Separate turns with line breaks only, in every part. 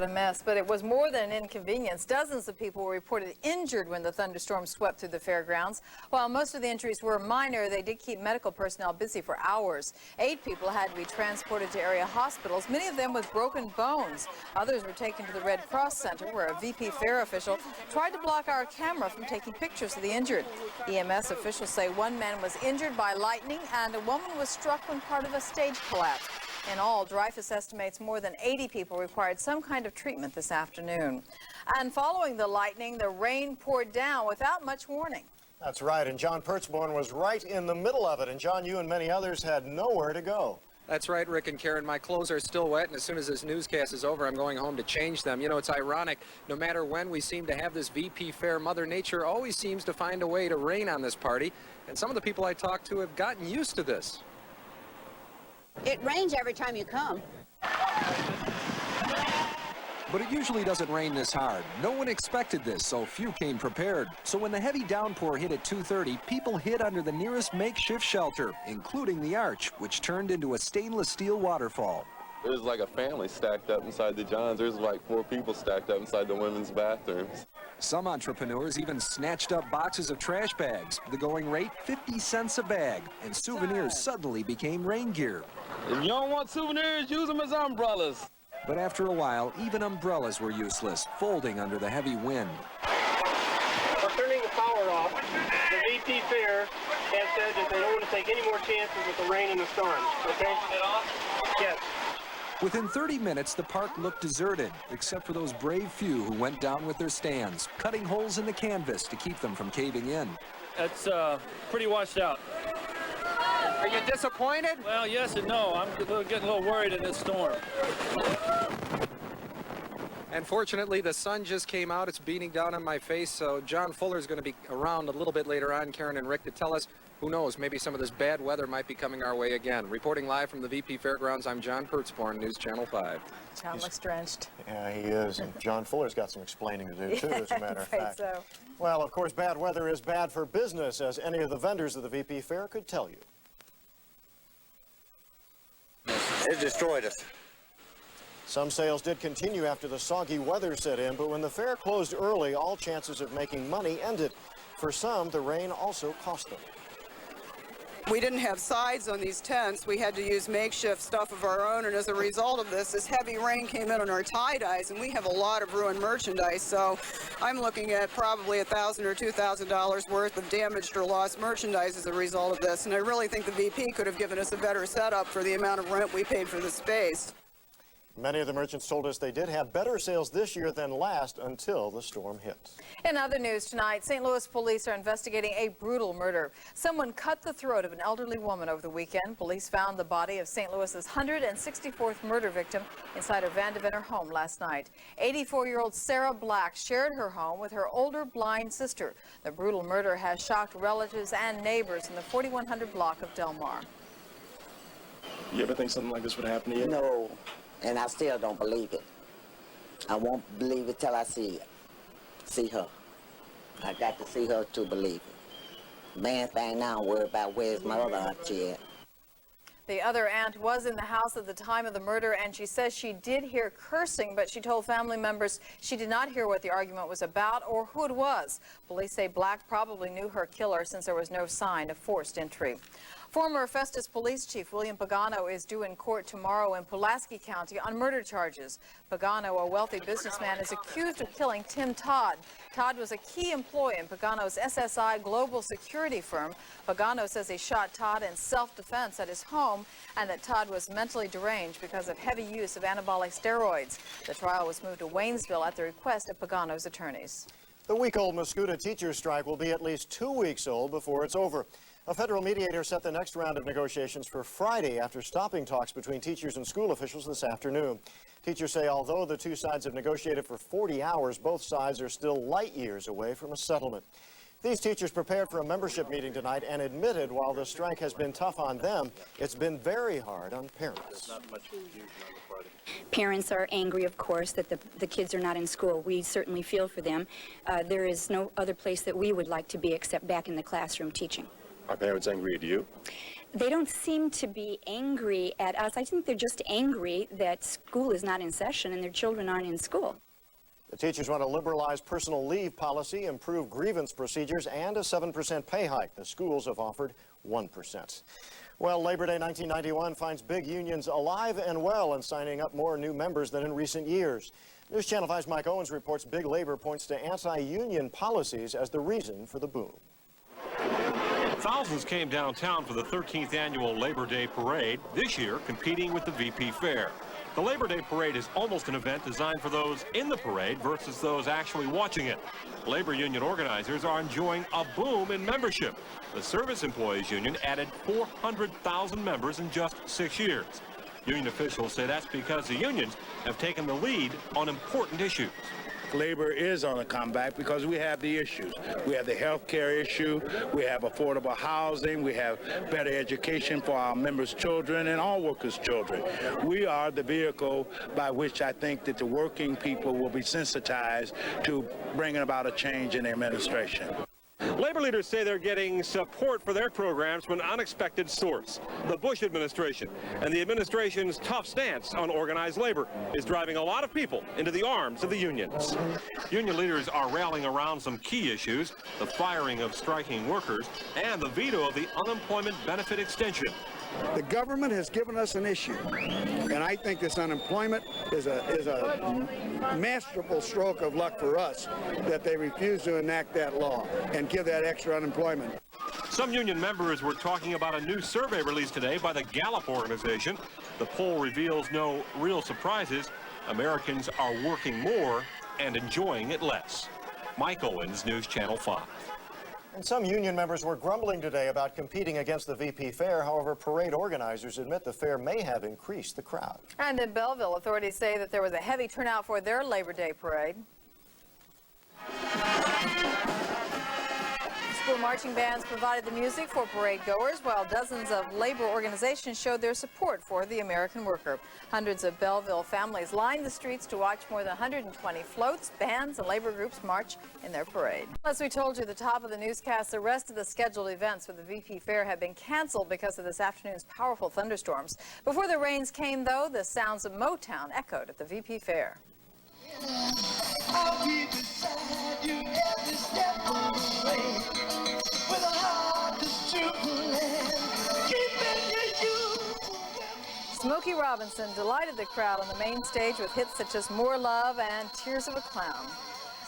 What a mess, but it was more than an inconvenience. Dozens of people were reported injured when the thunderstorm swept through the fairgrounds. While most of the injuries were minor, they did keep medical personnel busy for hours. 8 people had to be transported to area hospitals, many of them with broken bones. Others were taken to the Red Cross Center, where a VP Fair official tried to block our camera from taking pictures of the injured. EMS officials say one man was injured by lightning and a woman was struck when part of a stage collapsed. In all, Dreyfus estimates more than 80 people required some kind of treatment this afternoon. And following the lightning, the rain poured down without much warning. That's right, and John Pertzborn was right in the middle of it. And John, you and many others had nowhere to go.
That's right, Rick and Karen. My clothes are still wet, and as soon as this newscast is over, I'm going home to change them. You know, it's ironic. No matter when we seem to have this VP Fair, Mother Nature always seems to find a way to rain on this party. And some of the people I talked to have gotten used to this.
It rains every time you come.
But it usually doesn't rain this hard. No one expected this, so few came prepared. So when the heavy downpour hit at 2:30, people hid under the nearest makeshift shelter, including the arch, which turned into a stainless steel waterfall.
There's like a family stacked up inside the Johns. There's like 4 people stacked up inside the women's bathrooms.
Some entrepreneurs even snatched up boxes of trash bags. The going rate, 50 cents a bag, and souvenirs suddenly became rain gear.
If you don't want souvenirs, use them as umbrellas.
But after a while, even umbrellas were useless, folding under the heavy wind.
We're turning the power off. The VP Fair has said that they don't want to take any more chances with the rain and the storm. Okay? Yes.
Within 30 minutes, the park looked deserted, except for those brave few who went down with their stands, cutting holes in the canvas to keep them from caving in.
It's pretty washed out.
Are you disappointed?
Well, yes and no. I'm getting a little worried in this storm.
And fortunately, the sun just came out. It's beating down on my face, so John Fuller is going to be around a little bit later on, Karen and Rick, to tell us, who knows, maybe some of this bad weather might be coming our way again. Reporting live from the VP Fairgrounds, I'm John Pertzborn, News Channel 5.
John looks drenched.
Yeah, he is. And John Fuller's got some explaining to do, too, as a matter of fact.
So.
Well, of course, bad weather is bad for business, as any of the vendors of the VP Fair could tell you.
It destroyed us.
Some sales did continue after the soggy weather set in, but when the fair closed early, all chances of making money ended. For some, the rain also cost them.
We didn't have sides on these tents. We had to use makeshift stuff of our own, and as a result of this heavy rain came in on our tie-dyes, and we have a lot of ruined merchandise, so I'm looking at probably $1,000 or $2,000 worth of damaged or lost merchandise as a result of this, and I really think the VP could have given us a better setup for the amount of rent we paid for the space.
Many of the merchants told us they did have better sales this year than last until the storm hit.
In other news tonight, St. Louis police are investigating a brutal murder. Someone cut the throat of an elderly woman over the weekend. Police found the body of St. Louis's 164th murder victim inside her Van Deventer home last night. 84-year-old Sarah Black shared her home with her older blind sister. The brutal murder has shocked relatives and neighbors in the 4100 block of Del Mar.
You ever think something like this would happen to you?
No. And I still don't believe it. I won't believe it till I see her. I got to see her to believe it. Main thing now, I'm worried about where's my other auntie at.
The other aunt was in the house at the time of the murder, and she says she did hear cursing, but she told family members she did not hear what the argument was about or who it was. Police say Black probably knew her killer since there was no sign of forced entry. Former Festus Police Chief William Pagano is due in court tomorrow in Pulaski County on murder charges. Pagano, a wealthy businessman, is accused of killing Tim Todd. Todd was a key employee in Pagano's SSI global security firm. Pagano says he shot Todd in self-defense at his home and that Todd was mentally deranged because of heavy use of anabolic steroids. The trial was moved to Waynesville at the request of Pagano's attorneys.
The week-old Mascoutah teachers' strike will be at least 2 weeks old before it's over. A federal mediator set the next round of negotiations for Friday after stopping talks between teachers and school officials this afternoon. Teachers say although the two sides have negotiated for 40 hours, both sides are still light years away from a settlement. These teachers prepared for a membership meeting tonight and admitted while the strike has been tough on them, it's been very hard on parents.
Parents are angry, of course, that the kids are not in school. We certainly feel for them. There is no other place that we would like to be except back in the classroom teaching.
Are parents angry at you?
They don't seem to be angry at us. I think they're just angry that school is not in session and their children aren't in school.
The teachers want to liberalize personal leave policy, improve grievance procedures, and a 7% pay hike. The schools have offered 1%. Well, Labor Day 1991 finds big unions alive and well and signing up more new members than in recent years. News Channel 5's Mike Owens reports big labor points to anti-union policies as the reason for the boom.
Thousands came downtown for the 13th annual Labor Day Parade, this year competing with the VP Fair. The Labor Day Parade is almost an event designed for those in the parade versus those actually watching it. Labor union organizers are enjoying a boom in membership. The Service Employees Union added 400,000 members in just 6 years. Union officials say that's because the unions have taken the lead on important issues.
Labor is on a comeback because we have the issues. We have the health care issue, we have affordable housing, we have better education for our members' children and all workers' children. We are the vehicle by which I think that the working people will be sensitized to bringing about a change in the administration.
Labor leaders say they're getting support for their programs from an unexpected source. The Bush administration and the administration's tough stance on organized labor is driving a lot of people into the arms of the unions. Union leaders are rallying around some key issues, the firing of striking workers and the veto of the unemployment benefit extension.
The government has given us an issue, and I think this unemployment is a masterful stroke of luck for us that they refuse to enact that law and give that extra unemployment.
Some union members were talking about a new survey released today by the Gallup organization. The poll reveals no real surprises. Americans are working more and enjoying it less. Mike Owens, News Channel 5.
And some union members were grumbling today about competing against the VP Fair. However, parade organizers admit the fair may have increased the crowd.
And in Belleville, authorities say that there was a heavy turnout for their Labor Day parade. School marching bands provided the music for parade goers, while dozens of labor organizations showed their support for the American worker. Hundreds of Belleville families lined the streets to watch more than 120 floats, bands, and labor groups march in their parade. As we told you at the top of the newscast, the rest of the scheduled events for the VP Fair have been canceled because of this afternoon's powerful thunderstorms. Before the rains came, though, the sounds of Motown echoed at the VP Fair.
I'll be beside you every step of the way, with a heart that's true and keeping you.
Smokey Robinson delighted the crowd on the main stage with hits such as More Love and Tears of a Clown.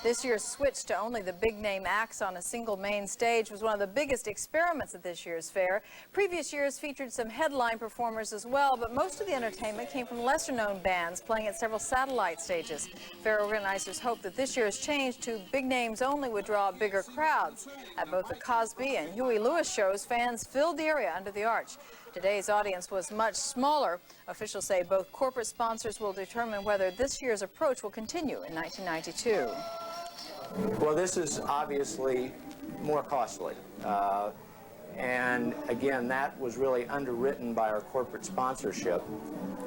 This year's switch to only the big-name acts on a single main stage was one of the biggest experiments at this year's fair. Previous years featured some headline performers as well, but most of the entertainment came from lesser-known bands playing at several satellite stages. Fair organizers hope that this year's change to big names only would draw bigger crowds. At both the Cosby and Huey Lewis shows, fans filled the area under the arch. Today's audience was much smaller. Officials say both corporate sponsors will determine whether this year's approach will continue in 1992.
Well, this is obviously more costly. And again, that was really underwritten by our corporate sponsorship.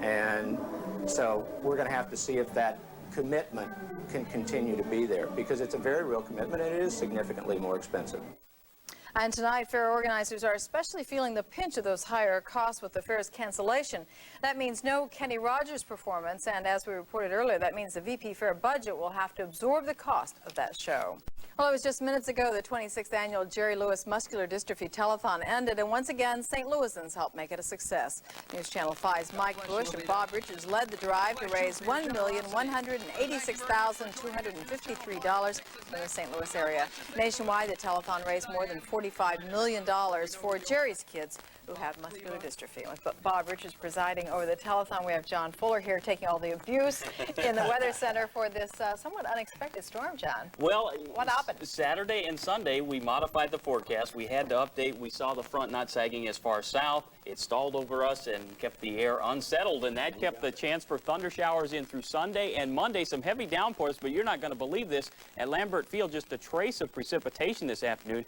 And so we're going to have to see if that commitment can continue to be there, because it's a very real commitment and it is significantly more expensive.
And tonight, fair organizers are especially feeling the pinch of those higher costs with the fair's cancellation. That means no Kenny Rogers performance, and as we reported earlier, that means the VP Fair budget will have to absorb the cost of that show. Well, it was just minutes ago the 26th annual Jerry Lewis Muscular Dystrophy Telethon ended, and once again, St. Louisans helped make it a success. News Channel 5's Mike Bush and Bob Richards led the drive to raise $1,186,253 from the St. Louis area. Nationwide, the telethon raised more than $45 million for Jerry's kids who have muscular dystrophy. With Bob Richards presiding over the telethon, we have John Fuller here taking all the abuse in the Weather Center for this somewhat unexpected storm, John.
Well,
what happened?
Saturday and Sunday, we modified the forecast. We had to update. We saw the front not sagging as far south. It stalled over us and kept the air unsettled, and that kept the chance for thunder showers in through Sunday and Monday. Some heavy downpours, but you're not going to believe this. At Lambert Field, just a trace of precipitation this afternoon.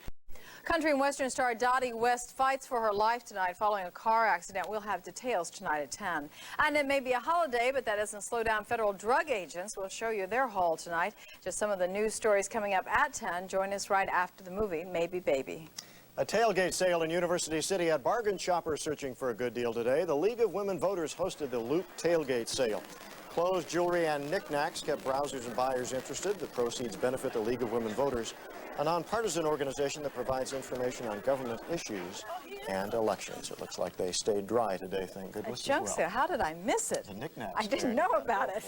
Country and Western star Dottie West fights for her life tonight following a car accident. We'll have details tonight at 10. And it may be a holiday, but that doesn't slow down federal drug agents. We'll show you their haul tonight. Just some of the news stories coming up at 10. Join us right after the movie, Maybe Baby.
A tailgate sale in University City had bargain shoppers searching for a good deal today. The League of Women Voters hosted the Loop Tailgate Sale. Clothes, jewelry, and knickknacks kept browsers and buyers interested. The proceeds benefit the League of Women Voters, a nonpartisan organization that provides information on government issues and elections. It looks like they stayed dry today, thank goodness.
A junk sale. How did I miss it?
The knickknacks.
I didn't know about it.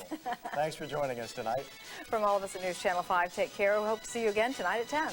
Thanks for joining us tonight.
From all of us at News Channel 5, take care. We hope to see you again tonight at 10.